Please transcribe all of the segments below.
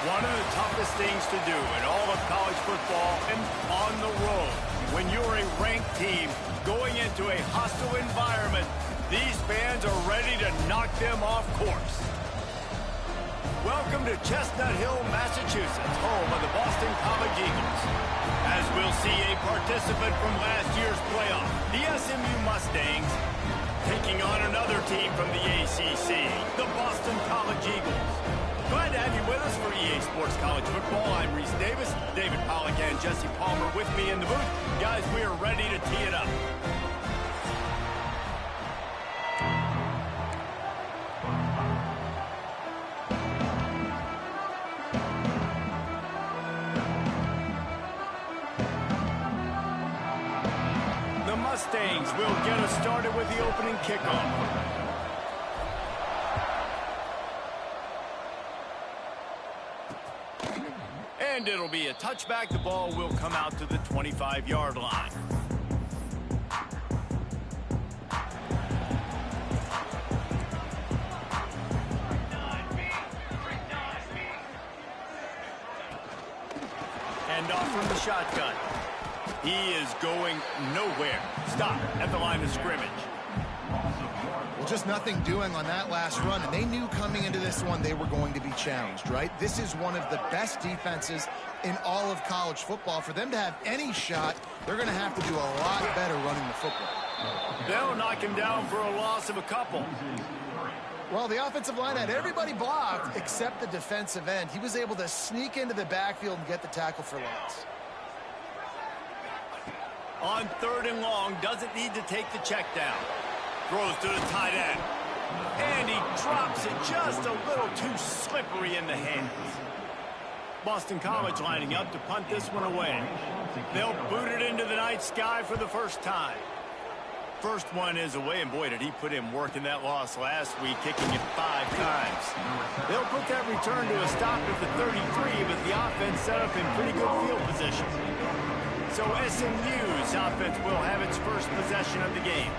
One of the toughest things to do in all of college football and on the road. When you're a ranked team going into a hostile environment, these fans are ready to knock them off course. Welcome to Chestnut Hill, Massachusetts, home of the Boston College Eagles. As we'll see a participant from last year's playoff, the SMU Mustangs, taking on another team from the ACC, the Boston College Eagles. Glad to have you with us for EA Sports College Football. I'm Reese Davis, David Pollack and Jesse Palmer with me in the booth. Guys, we are ready to tee it up. The Mustangs will get us started with the opening kickoff. And it'll be a touchback. The ball will come out to the 25-yard line. And off from the shotgun. He is going nowhere. Stop at the line of scrimmage. Well, just nothing doing on that last run, and they knew coming into this one they were going to be challenged, right? This is one of the best defenses in all of college football. For them to have any shot, they're going to have to do a lot better running the football. They'll knock him down for a loss of a couple. Well, the offensive line had everybody blocked except the defensive end. He was able to sneak into the backfield and get the tackle for loss. On 3rd and long, doesn't need to take the check down. Throws to the tight end. And he drops it just a little too slippery in the hands. Boston College lining up to punt this one away. They'll boot it into the night sky for the first time. First one is away, and boy, did he put in work in that loss last week, kicking it 5 times. They'll put that return to a stop at the 33, but the offense set up in pretty good field position. So SMU's offense will have its first possession of the game.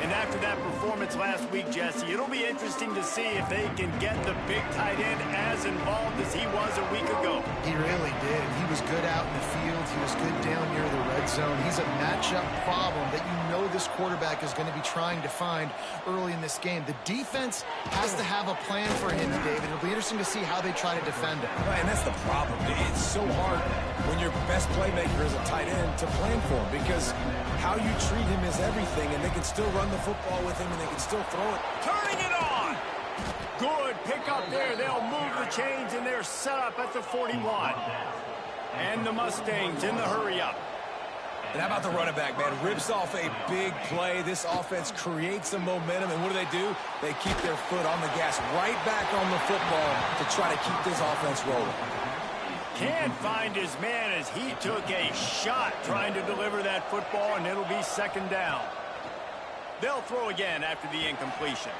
And after that performance last week, Jesse, it'll be interesting to see if they can get the big tight end as involved as he was a week ago. He really did. He was good out in the field. He was good down near the red zone. He's a matchup problem that you know this quarterback is going to be trying to find early in this game. The defense has to have a plan for him, David. It'll be interesting to see how they try to defend him. Right, and that's the problem. It's so hard when your best playmaker is a tight end to plan for him, because how you treat him is everything, and they can still run the football with him, and they can still throw it. Turning it on! Good pick up there. They'll move the chains, and they're set up at the 41. And the Mustangs in the hurry-up. And how about the running back, man? Rips off a big play. This offense creates some momentum, and what do? They keep their foot on the gas, right back on the football to try to keep this offense rolling. Can't find his man as he took a shot trying to deliver that football, and it'll be 2nd down. They'll throw again after the incompletion.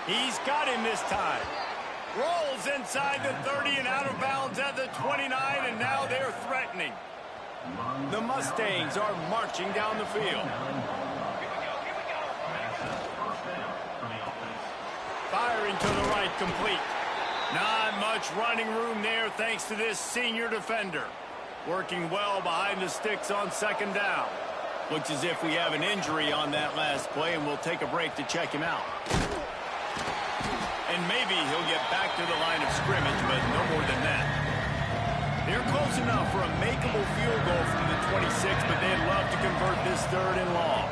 He's got him this time. Rolls inside the 30 and out of bounds at the 29, and now they're threatening. The Mustangs are marching down the field. Firing to the right, complete. Not much running room there thanks to this senior defender. Working well behind the sticks on 2nd down. Looks as if we have an injury on that last play, and we'll take a break to check him out. And maybe he'll get back to the line of scrimmage, but no more than that. They're close enough for a makeable field goal from the 26, but they'd love to convert this 3rd and long.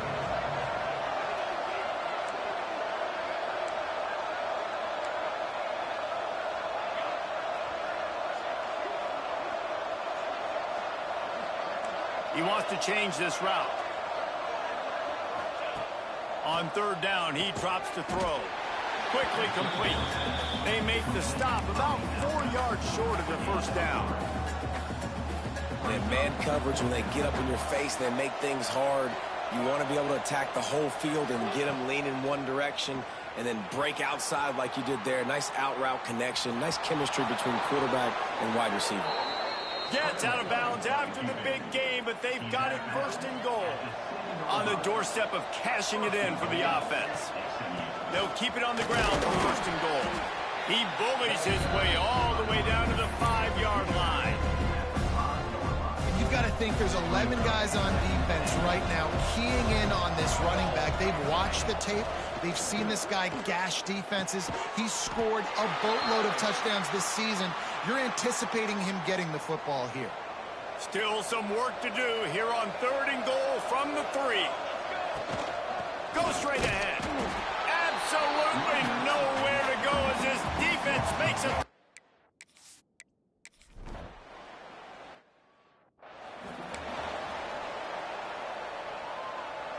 He wants to change this route. On 3rd down, he drops to throw. Quickly complete. They make the stop about 4 yards short of the 1st down. And man coverage, when they get up in your face, they make things hard. You want to be able to attack the whole field and get them leaning one direction and then break outside like you did there. Nice out route connection. Nice chemistry between quarterback and wide receiver. Gets out of bounds after the big game, but they've got it 1st and goal. On the doorstep of cashing it in for the offense. They'll keep it on the ground for 1st and goal. He bullies his way all the way down to the 5-yard think there's 11 guys on defense right now keying in on this running back. They've watched the tape. They've seen this guy gash defenses. He's scored a boatload of touchdowns this season. You're anticipating him getting the football here. Still some work to do here on 3rd and goal from the 3. Go straight ahead. Absolutely nowhere to go as this defense makes it.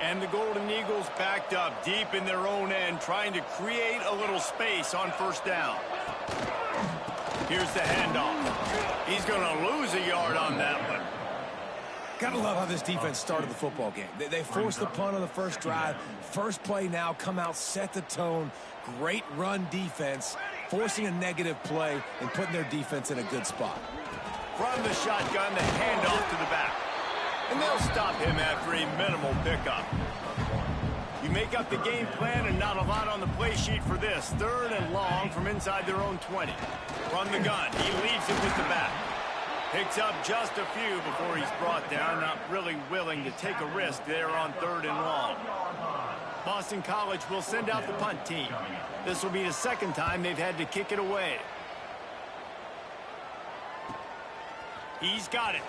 And the Golden Eagles backed up deep in their own end, trying to create a little space on 1st down. Here's the handoff. He's going to lose a yard on that one. Gotta love how this defense started the football game. They forced the punt on the first drive. First play now, come out, set the tone. Great run defense, forcing a negative play and putting their defense in a good spot. From the shotgun, the handoff to the back. And they'll stop him after a minimal pickup. You make up the game plan and not a lot on the play sheet for this. 3rd and long from inside their own 20. From the gun, he leaves it with the back. Picks up just a few before he's brought down, not really willing to take a risk there on 3rd and long. Boston College will send out the punt team. This will be the 2nd time they've had to kick it away. He's got it.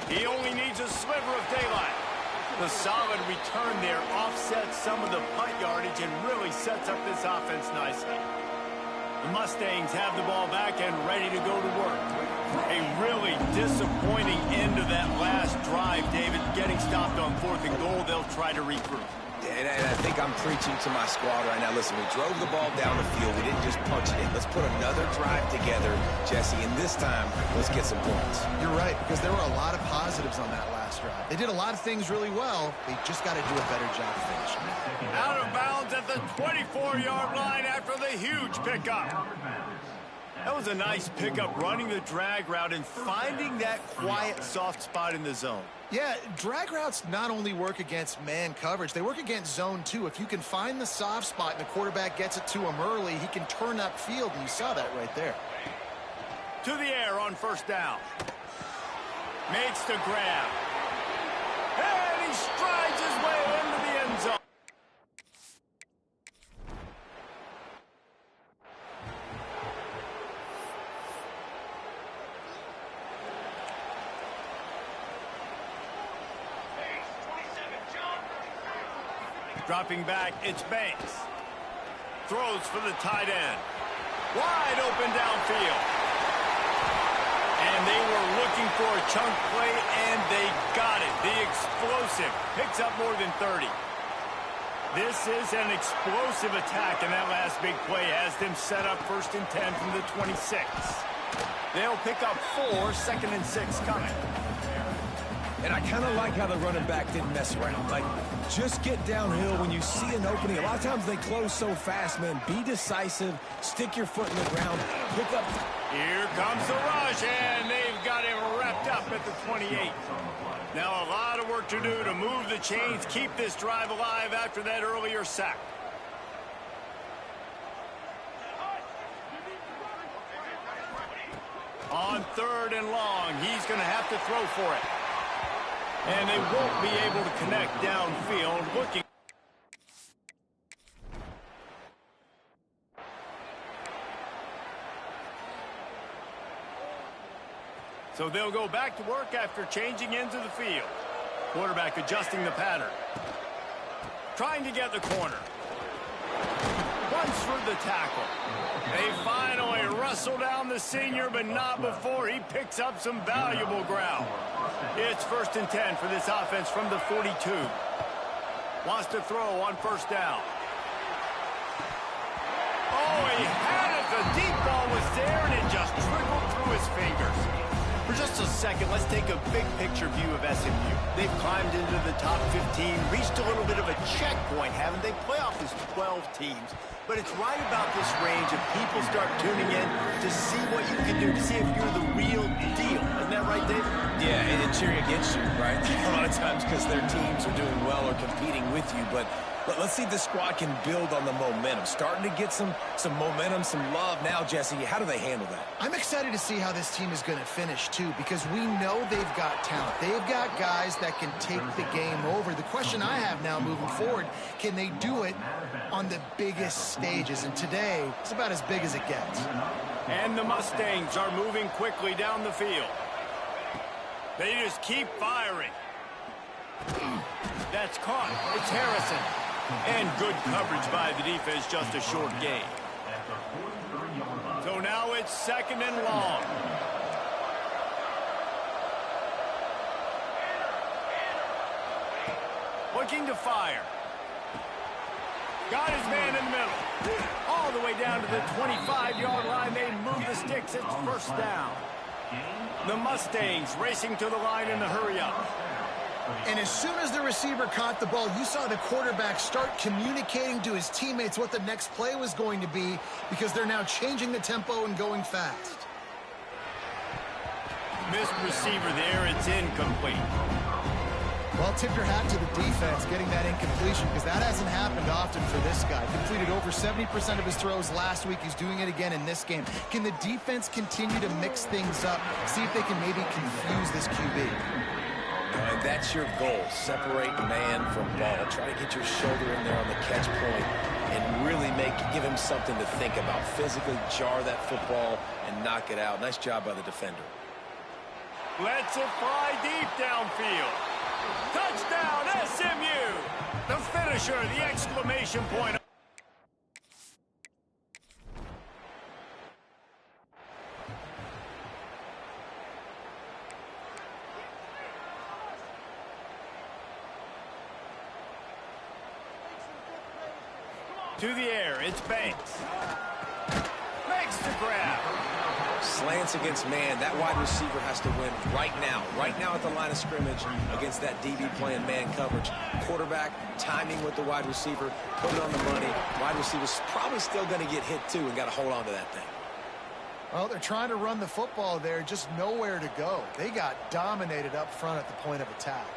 He only needs a sliver of daylight. The solid return there offsets some of the punt yardage and really sets up this offense nicely. The Mustangs have the ball back and ready to go to work. A really disappointing end of that last drive, David. Getting stopped on 4th and goal, they'll try to regroup. And I think I'm preaching to my squad right now. Listen, we drove the ball down the field. We didn't just punch it in. Let's put another drive together, Jesse, and this time, let's get some points. You're right, because there were a lot of positives on that last drive. They did a lot of things really well. They just got to do a better job finishing. Out of bounds at the 24-yard line after the huge pickup. That was a nice pickup, running the drag route and finding that quiet, soft spot in the zone. Yeah, drag routes not only work against man coverage, they work against zone too. If you can find the soft spot and the quarterback gets it to him early, he can turn upfield, and you saw that right there. To the air on 1st down. Makes the grab. And he strides his way into the end zone. Dropping back, it's Banks. Throws for the tight end. Wide open downfield. And they were looking for a chunk play, and they got it. The explosive picks up more than 30. This is an explosive attack, and that last big play has them set up 1st and 10 from the 26. They'll pick up 4, 2nd and 6 coming. And I kind of like how the running back didn't mess around. Like, just get downhill when you see an opening. A lot of times they close so fast, man. Be decisive. Stick your foot in the ground. Pick up. Here comes the rush, and they've got him wrapped up at the 28. Now a lot of work to do to move the chains, keep this drive alive after that earlier sack. On 3rd and long, he's going to have to throw for it. And they won't be able to connect downfield. Looking. So they'll go back to work after changing into the field. Quarterback adjusting the pattern. Trying to get the corner. Runs through the tackle. They finally wrestle down the senior, but not before he picks up some valuable ground. It's 1st and 10 for this offense from the 42. Wants to throw on 1st down. Oh, he had it. The deep ball was there, and it just trickled through his fingers. For just a second, let's take a big picture view of SMU. They've climbed into the top 15, reached a little bit of a checkpoint, haven't they? Playoff is 12 teams. But it's right about this range if people start tuning in to see what you can do, to see if you're the real deal. Isn't that right, Dave? Yeah, and cheering against you, right? A lot of times because their teams are doing well or competing with you. But Let's see if the squad can build on the momentum. Starting to get some momentum, some love now, Jesse. How do they handle that? I'm excited to see how this team is going to finish, too, because we know they've got talent. They've got guys that can take the game over. The question I have now moving forward, can they do it on the biggest stages? And today, it's about as big as it gets. And the Mustangs are moving quickly down the field. They just keep firing. That's caught. It's Harrison. And good coverage by the defense, just a short gain. So now it's 2nd and long. Looking to fire. Got his man in the middle. All the way down to the 25-yard line. They move the sticks. It's 1st down. The Mustangs racing to the line in the hurry-up. And as soon as the receiver caught the ball, you saw the quarterback start communicating to his teammates what the next play was going to be, because they're now changing the tempo and going fast. Missed receiver there. It's incomplete. Well, tip your hat to the defense getting that incompletion, because that hasn't happened often for this guy. Completed over 70% of his throws last week. He's doing it again in this game. Can the defense continue to mix things up, see if they can maybe confuse this QB? And that's your goal. Separate man from ball. Try to get your shoulder in there on the catch point and really give him something to think about. Physically jar that football and knock it out. Nice job by the defender. Lets it fly deep downfield. Touchdown, SMU! The finisher, the exclamation point. To the air, it's Banks. Makes the grab. Slants against man. That wide receiver has to win right now. Right now at the line of scrimmage against that DB playing man coverage. Quarterback timing with the wide receiver. Put it on the money. Wide receiver's probably still going to get hit too and got to hold on to that thing. Well, they're trying to run the football there. Just nowhere to go. They got dominated up front at the point of attack.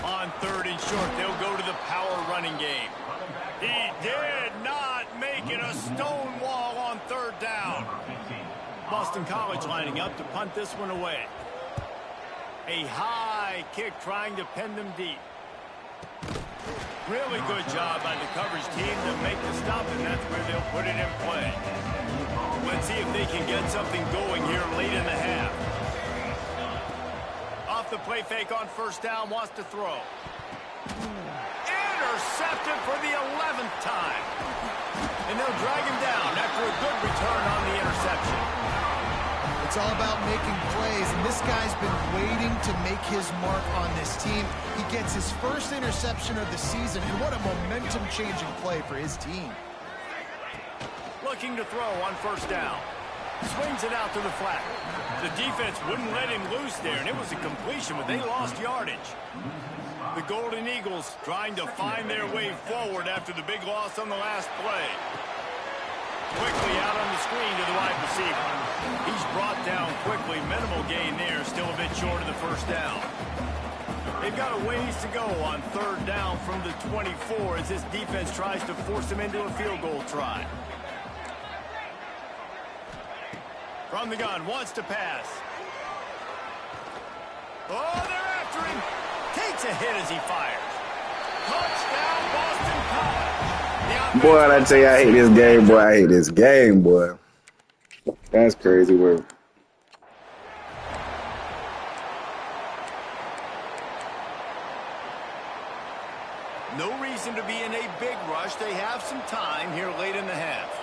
On 3rd and short, they'll go to the power running game. He did not make it a stone wall on 3rd down. Boston College lining up to punt this one away. A high kick trying to pin them deep. Really good job by the coverage team to make the stop, and that's where they'll put it in play. Let's see if they can get something going here late in the half. Off the play fake on 1st down, wants to throw. Intercepted for the 11th time. And they'll drag him down after a good return on the interception. It's all about making plays, and this guy's been waiting to make his mark on this team. He gets his first interception of the season, and what a momentum-changing play for his team. Looking to throw on 1st down. Swings it out to the flat. The defense wouldn't let him loose there, and it was a completion, but they lost yardage. The Golden Eagles trying to find their way forward after the big loss on the last play. Quickly out on the screen to the wide receiver. He's brought down quickly. Minimal gain there, still a bit short of the 1st down. They've got a ways to go on 3rd down from the 24 as this defense tries to force him into a field goal try. From the gun, wants to pass. Oh, they're after him. Takes a hit as he fires. Touchdown, Boston College. Boy, I tell you, I hate this game, boy. I hate this game, boy. That's crazy work. No reason to be in a big rush. They have some time here late in the half.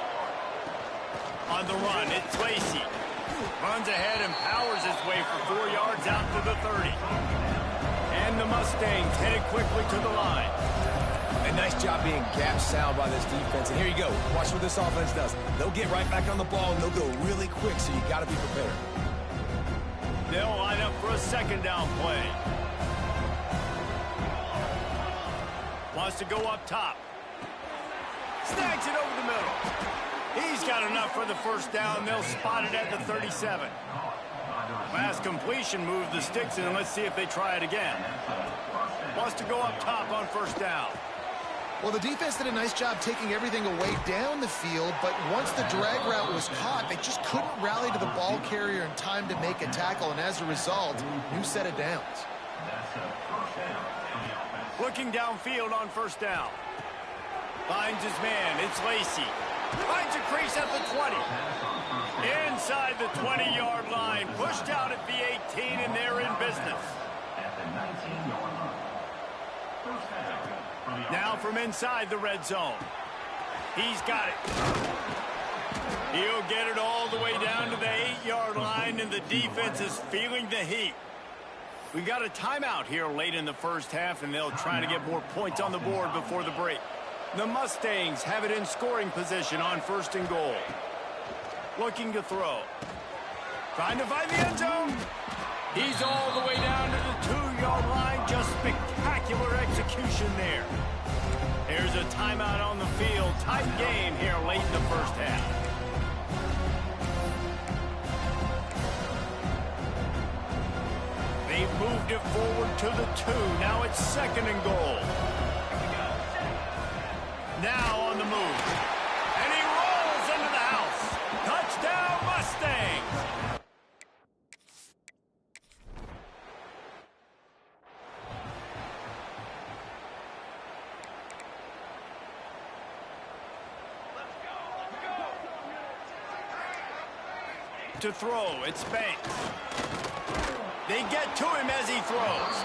On the run, it's Lacey. Runs ahead and powers his way for 4 yards out to the 30. And the Mustangs headed quickly to the line. A nice job being gap sound by this defense. And here you go. Watch what this offense does. They'll get right back on the ball, and they'll go really quick, so you got to be prepared. They'll line up for a 2nd down play. Wants to go up top. Snags it over the middle. He's got enough for the 1st down. They'll spot it at the 37. Last completion moved the sticks, and let's see if they try it again. Wants to go up top on first down. Well, the defense did a nice job taking everything away down the field, but once the drag route was caught, they just couldn't rally to the ball carrier in time to make a tackle, and as a result, new set of downs. Looking downfield on first down. Finds his man. It's Lacy. Finds a crease at the 20. Inside the 20-yard line. Pushed out at the 18, and they're in business. Now from inside the red zone. He's got it. He'll get it all the way down to the 8-yard line, and the defense is feeling the heat. We got a timeout here late in the first half, and they'll try to get more points on the board before the break. The Mustangs have it in scoring position on first and goal. Looking to throw. Trying to find the end zone. He's all the way down to the 2-yard line. Just spectacular execution there. There's a timeout on the field. Tight game here late in the first half. They've moved it forward to the 2. Now it's second and goal. Now on the move. And he rolls into the house. Touchdown, Mustangs! To throw, it's Banks. They get to him as he throws.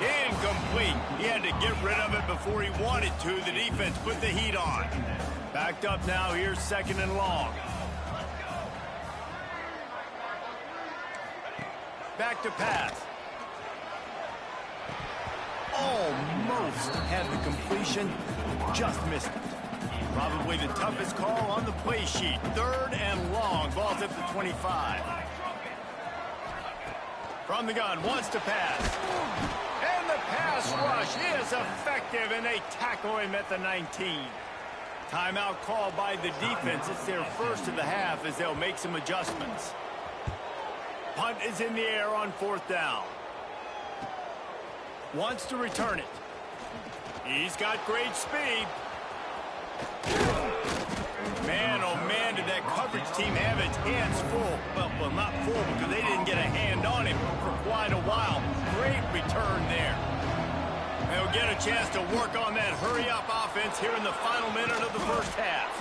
Incomplete. He had to get rid of it before he wanted to. The defense put the heat on. Backed up now. Here's second and long. Back to pass. Almost had the completion. Just missed it. Probably the toughest call on the play sheet. Third and long. Ball's at the 25. From the gun, wants to pass. And the pass rush is effective, and they tackle him at the 19. Timeout called by the defense. It's their first of the half as they'll make some adjustments. Punt is in the air on fourth down. Wants to return it. He's got great speed. Man, oh man, did that coverage team have its hands full. Well, not full because they didn't get a hand on him for quite a while. Great return there. They'll get a chance to work on that hurry-up offense here in the final minute of the first half.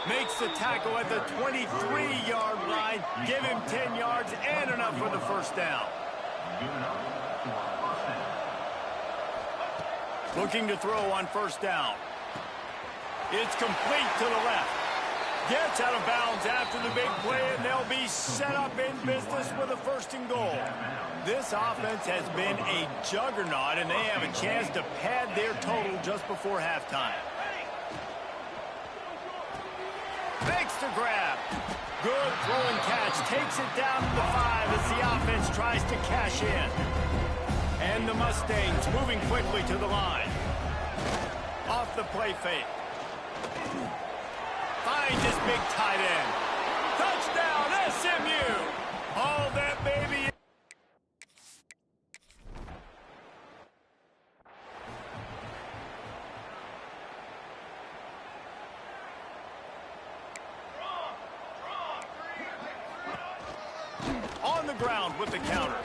Makes the tackle at the 23-yard line. Give him 10 yards and enough for the first down. Looking to throw on first down. It's complete to the left. Gets out of bounds after the big play, and they'll be set up in business with a first and goal. This offense has been a juggernaut, and they have a chance to pad their total just before halftime. Fakes to grab. Good throw and catch. Takes it down to the 5 as the offense tries to cash in. And the Mustangs moving quickly to the line. Off the play fake. Finds this big tight end. Touchdown, SMU! All that baby. On the ground with the counter.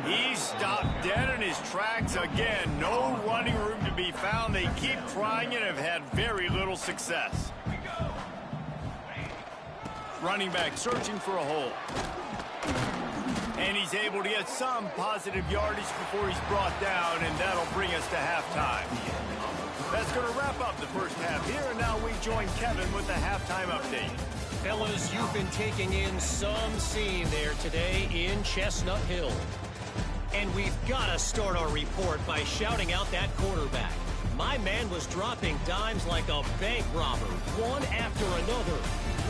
He's stopped dead in his tracks again. No running room to be found. They keep trying and have had very little success. Running back searching for a hole. And he's able to get some positive yardage before he's brought down, and that'll bring us to halftime. That's going to wrap up the first half here, and now we join Kevin with the halftime update. Fellas, you've been taking in some scene there today in Chestnut Hill. And we've got to start our report by shouting out that quarterback. My man was dropping dimes like a bank robber, one after another.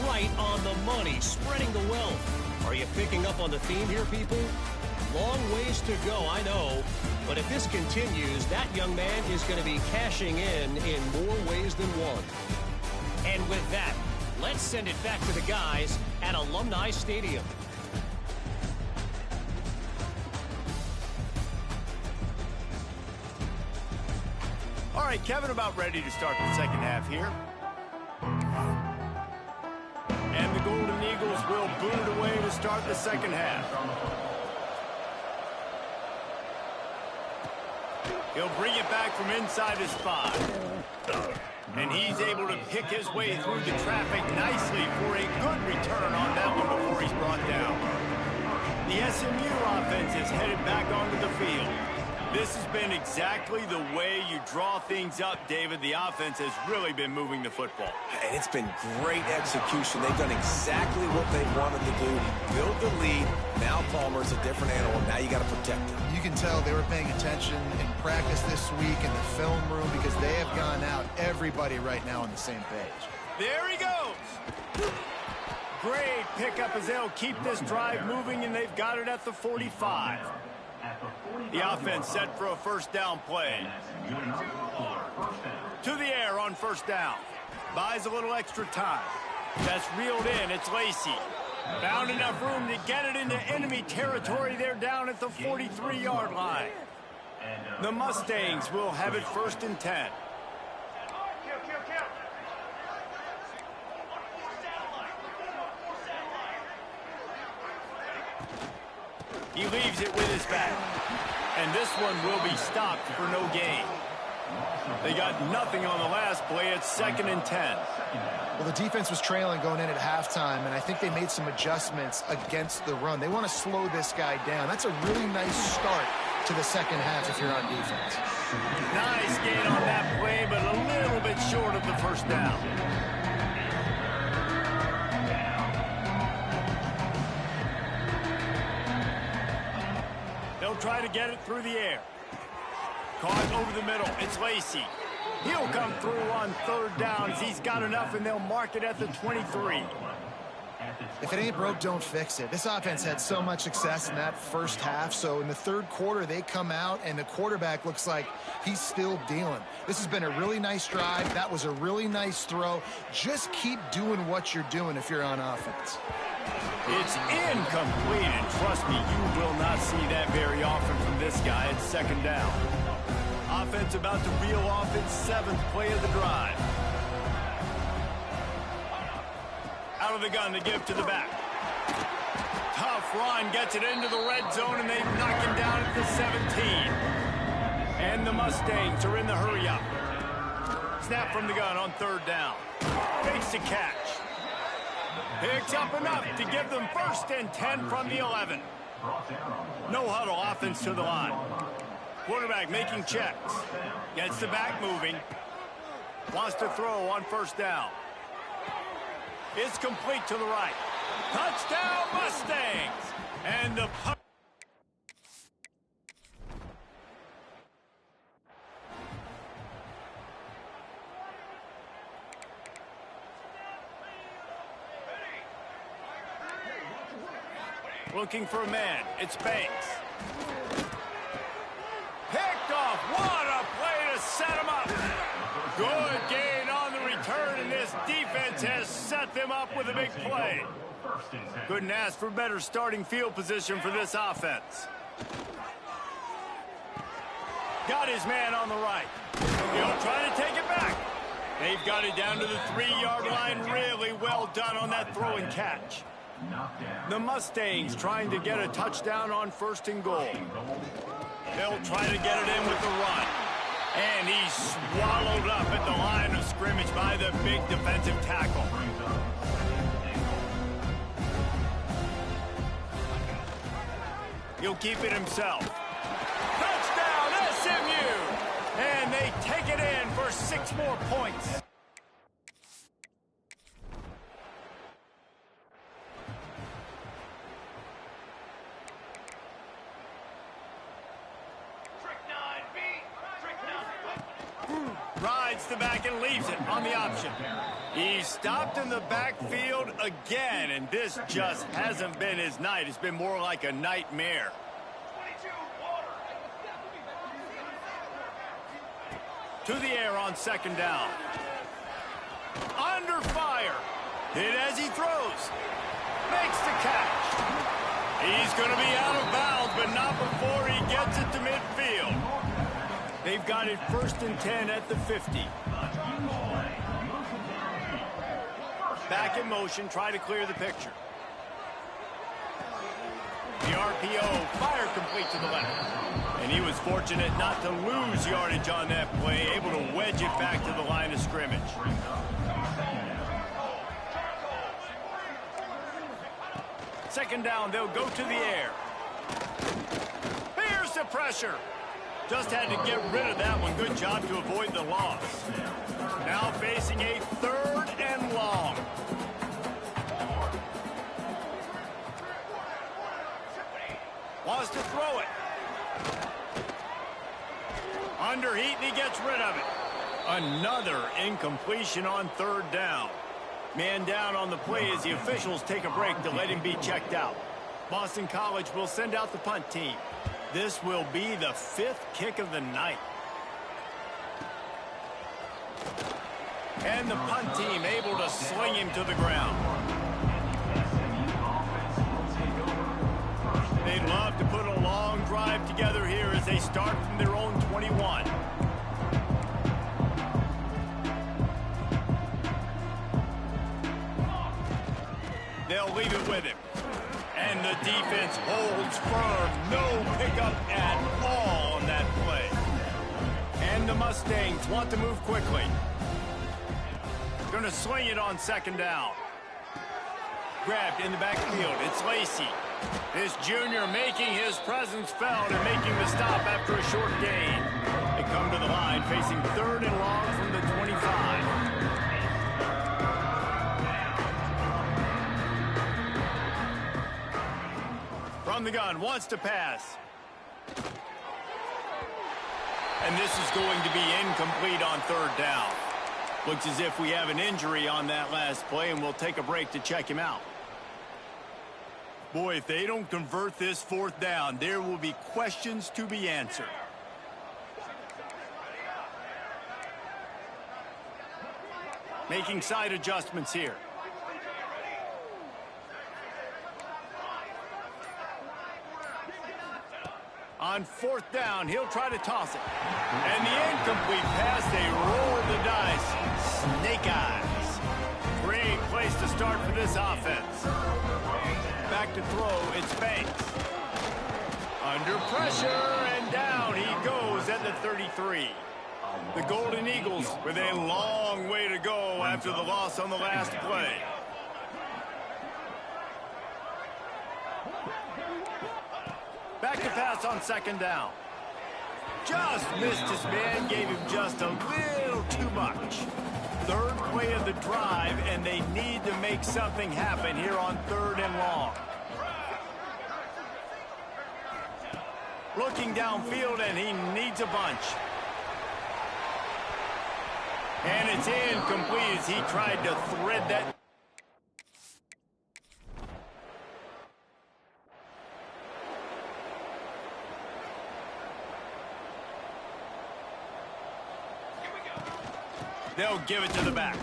Right on the money, spreading the wealth. Are you picking up on the theme here, people? Long ways to go, I know. But if this continues, that young man is going to be cashing in more ways than one. And with that, let's send it back to the guys at Alumni Stadium. right, Kevin, about ready to start the second half here. And the Golden Eagles will boot it away to start the second half. He'll bring it back from inside his 5. And he's able to pick his way through the traffic nicely for a good return on that one before he's brought down. The SMU offense is headed back onto the field. This has been exactly the way you draw things up, David. The offense has really been moving the football. And it's been great execution. They've done exactly what they wanted to do. Build the lead. Now Palmer's a different animal. Now you got to protect him. You can tell they were paying attention in practice this week in the film room because they have gone out, everybody right now on the same page. There he goes. Great pickup as they'll keep this drive moving, and they've got it at the 45. The offense set for a first down play. To the air on first down. Buys a little extra time. That's reeled in. It's Lacy. Found enough room to get it into enemy territory. They're down at the 43-yard line. The Mustangs will have it 1st and 10. He leaves it with his back. And this one will be stopped for no gain. They got nothing on the last play. It's 2nd and 10. Well, the defense was trailing going in at halftime, and I think they made some adjustments against the run. They want to slow this guy down. That's a really nice start to the second half if you're on defense. Nice gain on that play, but a little bit short of the first down. They'll try to get it through the air. Caught over the middle. It's Lacy. He'll come through on 3rd downs. He's got enough, and they'll mark it at the 23. If it ain't broke, don't fix it. This offense had so much success in that first half, so in the 3rd quarter, they come out, and the quarterback looks like he's still dealing. This has been a really nice drive. That was a really nice throw. Just keep doing what you're doing if you're on offense. It's incomplete, and trust me, you will not see that very often from this guy. It's 2nd down. Offense about to reel off its 7th play of the drive. Out of the gun to give to the back. Tough run, gets it into the red zone, and they knock him down at the 17. And the Mustangs are in the hurry-up. Snap from the gun on 3rd down. Fakes the catch. Picks up enough to give them 1st and 10 from the 11. No huddle offense to the line. Quarterback making checks. Gets the back moving. Wants to throw on 1st down. It's complete to the right. Touchdown Mustangs! And the punt. Looking for a man. It's Banks. Picked off. What a play to set him up. Good gain on the return, and this defense has set them up with a big play. Couldn't ask for better starting field position for this offense. Got his man on the right. He'll try to take it back. They've got it down to the 3-yard line. Really well done on that throw and catch. The Mustangs trying to get a touchdown on 1st and goal. They'll try to get it in with the run. And he's swallowed up at the line of scrimmage by the big defensive tackle. He'll keep it himself. Touchdown, SMU! And they take it in for 6 more points. Rides the back and leaves it on the option. He's stopped in the backfield again, and this just hasn't been his night. It's been more like a nightmare. To the air on 2nd down. Under fire. Hit as he throws. Makes the catch. He's going to be out of bounds, but not before he gets it to midfield. They've got it 1st and 10 at the 50. Back in motion, try to clear the picture. The RPO, fire complete to the left. And he was fortunate not to lose yardage on that play, able to wedge it back to the line of scrimmage. Second down, they'll go to the air. Here's the pressure. Just had to get rid of that one. Good job to avoid the loss. Now facing a 3rd and long. Wants to throw it. Under heat, and he gets rid of it. Another incompletion on 3rd down. Man down on the play as the officials take a break to let him be checked out. Boston College will send out the punt team. This will be the 5th kick of the night. And the punt team able to sling him to the ground. They'd love to put a long drive together here as they start from their own 21. They'll leave it with him. And the defense holds firm. No pickup at all on that play. And the Mustangs want to move quickly. Going to sling it on 2nd down. Grabbed in the backfield. It's Lacey. This junior making his presence felt and making the stop after a short gain. They come to the line facing 3rd and long from the 25. From the gun, wants to pass. And this is going to be incomplete on 3rd down. Looks as if we have an injury on that last play, and we'll take a break to check him out. Boy, if they don't convert this 4th down, there will be questions to be answered. Making side adjustments here. On 4th down, he'll try to toss it. And the incomplete pass, they roll the dice. Snake eyes. Great place to start for this offense. Back to throw, it's Banks. Under pressure, and down he goes at the 33. The Golden Eagles with a long way to go after the loss on the last play. Back to pass on 2nd down. Just missed his man, gave him just a little too much. 3rd play of the drive, and they need to make something happen here on 3rd and long. Looking downfield, and he needs a bunch. And it's incomplete as he tried to thread that. They'll give it to the back.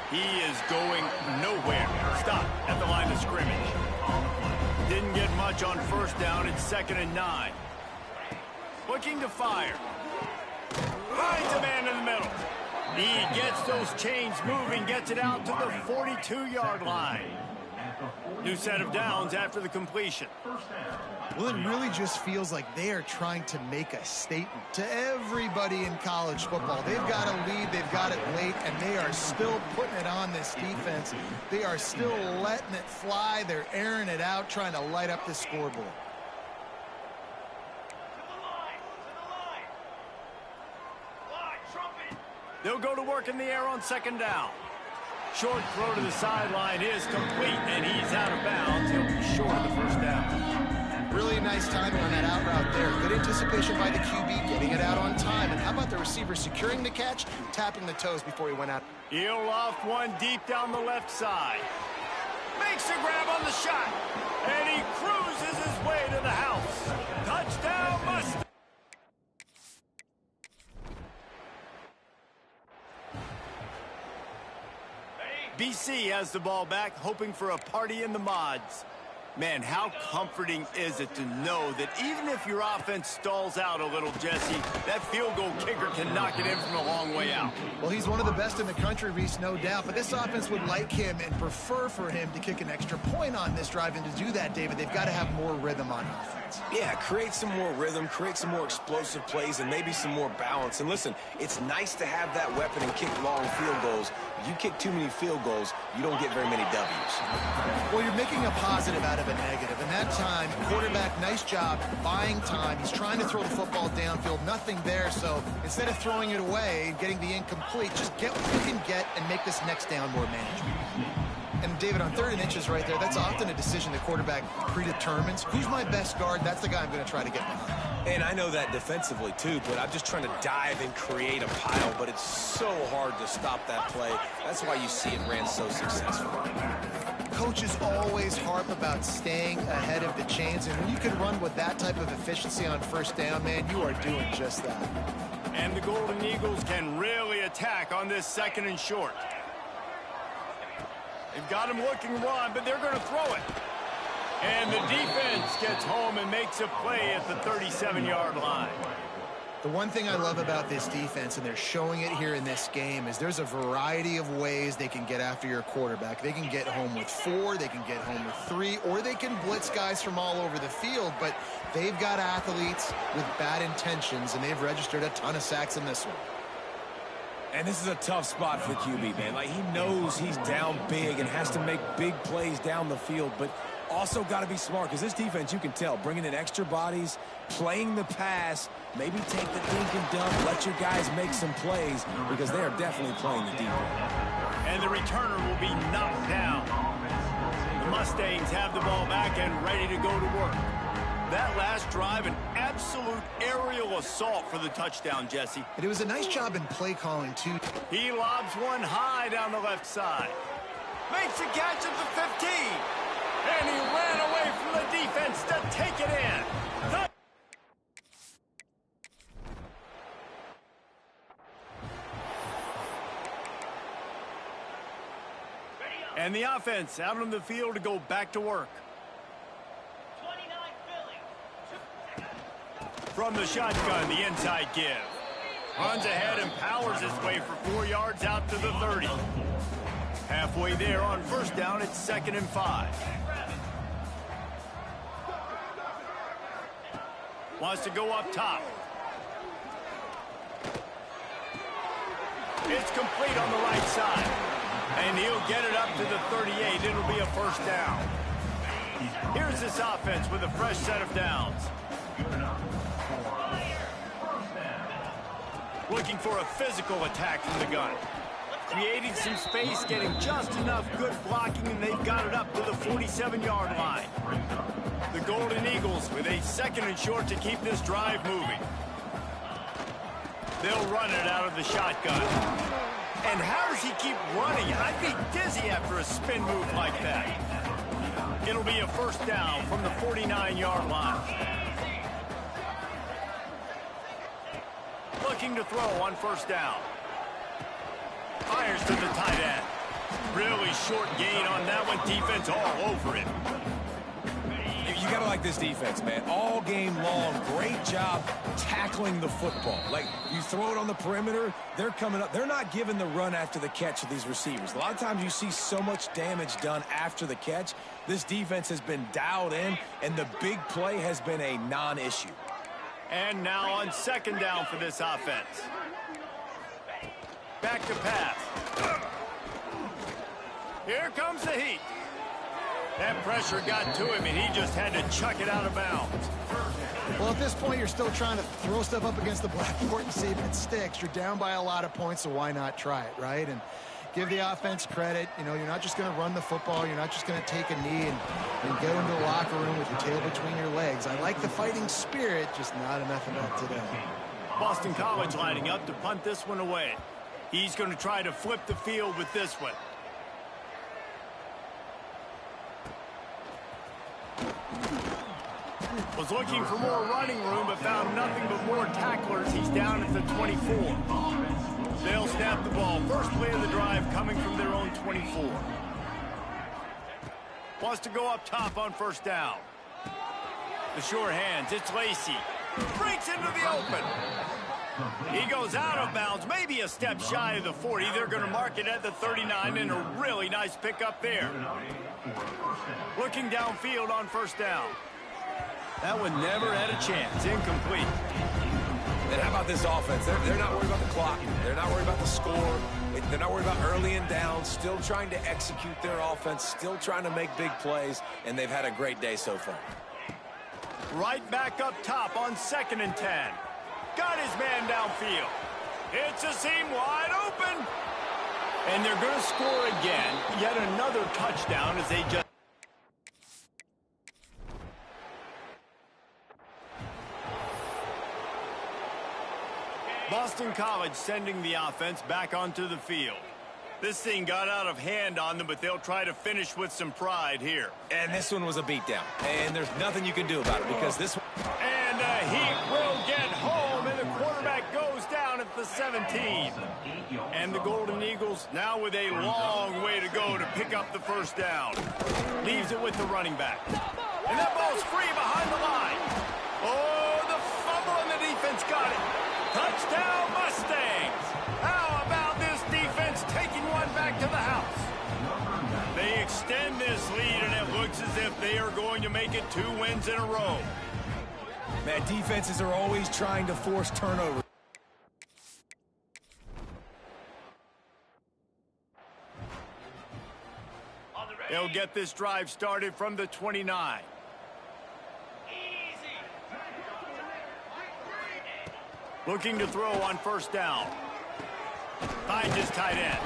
He is going nowhere. Stop at the line of scrimmage. Didn't get much on 1st down. It's 2nd and 9. Looking to fire. Finds a man in the middle. He gets those chains moving, gets it out to the 42-yard line. New set of downs after the completion. Well, it really just feels like they are trying to make a statement to everybody in college football. They've got a lead, they've got it late, and they are still putting it on this defense. They are still letting it fly. They're airing it out, trying to light up the scoreboard. They'll go to work in the air on 2nd down. Short throw to the sideline is complete, and he's out of bounds. He'll be short of the 1st down. Really nice timing on that out route there. Good anticipation by the QB, getting it out on time. And how about the receiver securing the catch, tapping the toes before he went out? He'll loft one deep down the left side. Makes a grab on the shot, and he cruises his way to the house. Touchdown, Mustang! BC has the ball back, hoping for a party in the mods. Man, how comforting is it to know that even if your offense stalls out a little, Jesse, that field goal kicker can knock it in from a long way out. Well, he's one of the best in the country, Reese, no doubt. But this offense would like him and prefer for him to kick an extra point on this drive. And to do that, David, they've got to have more rhythm on offense. Yeah, create some more rhythm, create some more explosive plays, and maybe some more balance. And listen, it's nice to have that weapon and kick long field goals. If you kick too many field goals, you don't get very many W's. Well, you're making a positive out of a negative. And that time, quarterback, nice job buying time. He's trying to throw the football downfield. Nothing there. So instead of throwing it away and getting the incomplete, just get what you can get and make this next down more manageable. And David, on 3rd and inches right there, that's often a decision the quarterback predetermines. Who's my best guard? That's the guy I'm going to try to get behind. And I know that defensively, too, but I'm just trying to dive and create a pile, but it's so hard to stop that play. That's why you see it ran so successfully. Coaches always harp about staying ahead of the chains, and when you can run with that type of efficiency on 1st down, man, you are doing just that. And the Golden Eagles can really attack on this 2nd and short. They've got him looking run, but they're going to throw it. And the defense gets home and makes a play at the 37-yard line. The one thing I love about this defense, and they're showing it here in this game, is there's a variety of ways they can get after your quarterback. They can get home with 4, they can get home with 3, or they can blitz guys from all over the field, but they've got athletes with bad intentions, and they've registered a ton of sacks in this one. And this is a tough spot for the QB, man. Like, he knows he's down big and has to make big plays down the field, but also got to be smart, because this defense, you can tell, bringing in extra bodies, playing the pass, maybe take the dink and dump, let your guys make some plays, because they are definitely playing the defense. And the returner will be knocked down. The Mustangs have the ball back and ready to go to work. That last drive, an absolute aerial assault for the touchdown, Jesse. And it was a nice job in play calling, too. He lobs one high down the left side. Makes a catch at the 15. And he ran away from the defense to take it in. And the offense out on the field to go back to work. From the shotgun, the inside give. Runs ahead and powers his way for 4 yards out to the 30. Halfway there on 1st down, it's 2nd and 5. Wants to go up top. It's complete on the right side. And he'll get it up to the 38. It'll be a 1st down. Here's this offense with a fresh set of downs. Looking for a physical attack from the gun. Creating some space, getting just enough good blocking, and they've got it up to the 47-yard line. The Golden Eagles with a 2nd and short to keep this drive moving. They'll run it out of the shotgun. And how does he keep running? I'd be dizzy after a spin move like that. It'll be a 1st down from the 49-yard line. Looking to throw on 1st down. Fires to the tight end. Really short gain on that one. Defense all over it. You got to like this defense, man. All game long, great job tackling the football. Like, you throw it on the perimeter, they're coming up. They're not giving the run after the catch of these receivers. A lot of times you see so much damage done after the catch. This defense has been dialed in, and the big play has been a non-issue. And now on 2nd down for this offense. Back to pass. Here comes the heat. That pressure got to him, and he just had to chuck it out of bounds. Well, at this point, you're still trying to throw stuff up against the blackboard and see if it sticks. You're down by a lot of points, so why not try it, right? And give the offense credit. You know, you're not just going to run the football. You're not just going to take a knee and go into the locker room with your tail between your legs. I like the fighting spirit, just not enough of that today. Boston College lining up to punt this one away. He's going to try to flip the field with this one. Was looking for more running room, but found nothing but more tacklers. He's down at the 24. They'll snap the ball. First play of the drive coming from their own 24. Wants to go up top on first down. The sure hands, it's Lacy. Breaks into the open. He goes out of bounds, maybe a step shy of the 40. They're going to mark it at the 39, and a really nice pickup there. Looking downfield on first down. That one never had a chance. Incomplete. And how about this offense? They're not worried about the clock. They're not worried about the score. They're not worried about early and down. Still trying to execute their offense. Still trying to make big plays. And they've had a great day so far. Right back up top on 2nd and 10. Got his man downfield. It's a seam wide open. And they're going to score again. Yet another touchdown as they just... Boston College sending the offense back onto the field. This thing got out of hand on them, but they'll try to finish with some pride here. And this one was a beatdown. And there's nothing you can do about it because this one... And he will get home, and the quarterback goes down at the 17. And the Golden Eagles now with a long way to go to pick up the first down. Leaves it with the running back. And that ball's free behind the line. Oh, the fumble, and the defense got it. Touchdown, Mustangs! How about this defense taking one back to the house? They extend this lead, and it looks as if they are going to make it 2 wins in a row. Man, defenses are always trying to force turnovers. They'll get this drive started from the 29. Looking to throw on first down. Finds his tight end.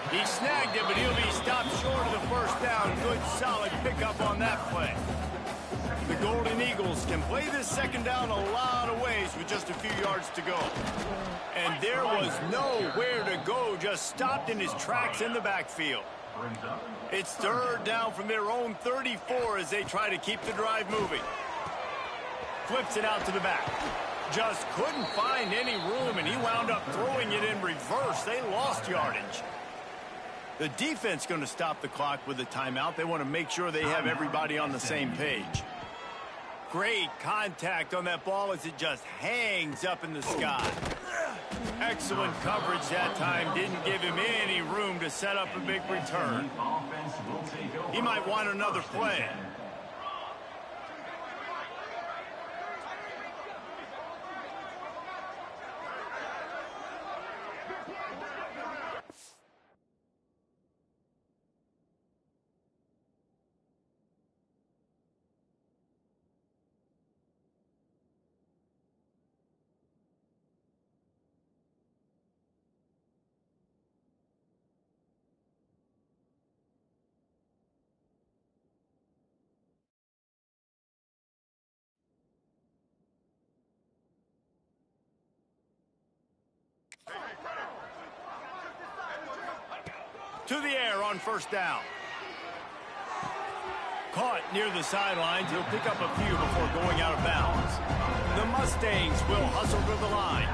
He snagged it, but he'll be stopped short of the first down. Good, solid pickup on that play. The Golden Eagles can play this second down a lot of ways with just a few yards to go. And there was nowhere to go, just stopped in his tracks in the backfield. It's 3rd down from their own 34 as they try to keep the drive moving. Flips it out to the back. Just couldn't find any room, and he wound up throwing it in reverse. They lost yardage. The defense going to stop the clock with a timeout. They want to make sure they have everybody on the same page. Great contact on that ball as it just hangs up in the sky. Excellent coverage that time. Didn't give him any room to set up a big return. He might want another play. To the air on first down. Caught near the sidelines. He'll pick up a few before going out of bounds. The Mustangs will hustle to the line.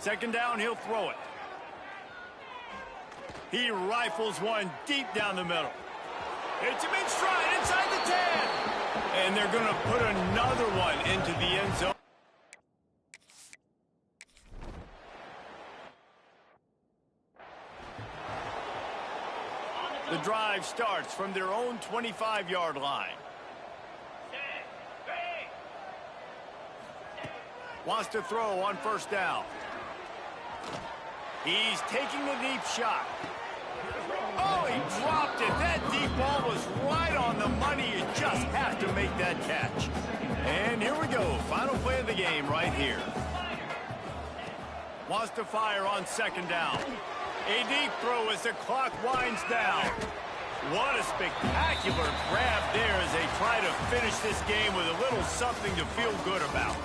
Second down, he'll throw it. He rifles one deep down the middle. It's him in stride inside the 10. And they're going to put another one into the end zone. The drive starts from their own 25-yard line. Wants to throw on first down. He's taking a deep shot. Oh, he dropped it. That deep ball was right on the money. You just have to make that catch. And here we go. Final play of the game right here. Wants to fire on second down. A deep throw as the clock winds down. What a spectacular grab there as they try to finish this game with a little something to feel good about.